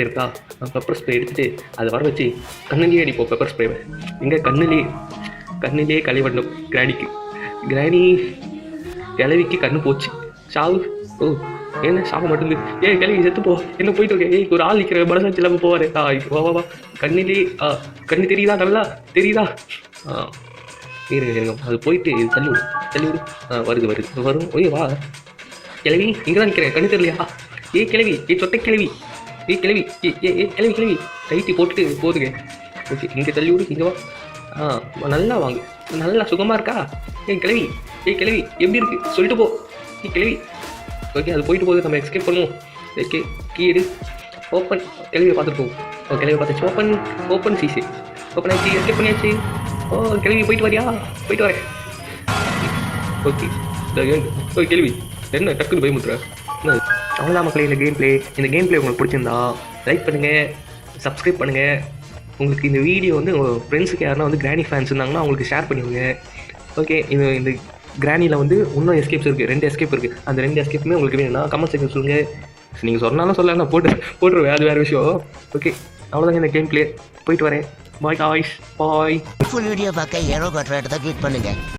இருக்கா pepper spray எடுத்துகிட்டு அதை வர வச்சு கண்ணுலேயே அடிப்போம் பெப்பர் ஸ்ப்ரேவை. எங்கே கண்ணுலேயே களி பண்ணோம் கிராணி கிளவிக்கு கண்ணு போச்சு சாவு. ஓ என்ன சாப்பிட மாட்டேங்குது. கிளவி செத்துப்போ என்ன போயிட்டு இருக்கேன். ஒரு ஆள் நிற்கிற மனசாட்சி இல்லாமல் போவார். வா கண்ணிலே கண்ணு தெரியுதா நல்லா தெரியுதா? இருங்க அது போயிட்டு தள்ளி விடு. வருது வரும். வா கிளவி இங்கே தான் நிற்கிறேன் கண்ணு தெரியலையா? கிளவி சொட்டை கிளவி கிளவி கிளவி டைட்டி போட்டுட்டு போதுங்க. ஓகே இங்கே தள்ளி விடு. இங்கே வா நல்லா வாங்க. நல்லா சுகமாக இருக்கா? கிளவி கிளவி எப்படி இருக்கு சொல்லிட்டு போ. கிளவி ஓகே அது போயிட்டு போகுது. நம்ம எஸ்கேப் பண்ணுவோம். ஓகே கீடு ஓப்பன் கிளவியை பார்த்துட்டு போவோம். கிளவியை பார்த்துச்சு. ஓப்பன் சிசி ஓப்பன் ஆச்சு. எஸ்கேப் பண்ணியாச்சு. கிளவி போயிட்டு வரியா? போயிட்டு வரேன். ஓகே கேள்வி என்ன டக்குன்னு பயமுத்துற? அவ்வளோதான் மக்களே இந்த கேம் பிளே உங்களுக்கு பிடிச்சிருந்தா லைக் பண்ணுங்கள், சப்ஸ்கிரைப் பண்ணுங்கள். உங்களுக்கு இந்த வீடியோ வந்து உங்கள் ஃப்ரெண்ட்ஸுக்கு யாருன்னா வந்து கிராணி ஃபேன்ஸ் இருந்தாங்கன்னா அவங்களுக்கு ஷேர் பண்ணிவிடுங்க. ஓகே இந்த கிராணியில் வந்து இன்னும் எஸ்கேப்ஸ் இருக்குது, 2 எஸ்கேப் இருக்குது. அந்த 2 எஸ்கேப்புமே உங்களுக்கு வேணும்னா கமெண்ட் செக்ஷன் சொல்லுங்கள். நீங்கள் சொன்னாலும் சொல்லலாம், நான் போட்டுருவேன். அது வேறு விஷயம். ஓகே அவ்வளோதாங்க இந்த கேம் பிளே. போயிட்டு வரேன். Bye guys bye. Full video பார்க்க ஏரோ காட்டுற இடத்த கிளிக் பண்ணுங்கள்.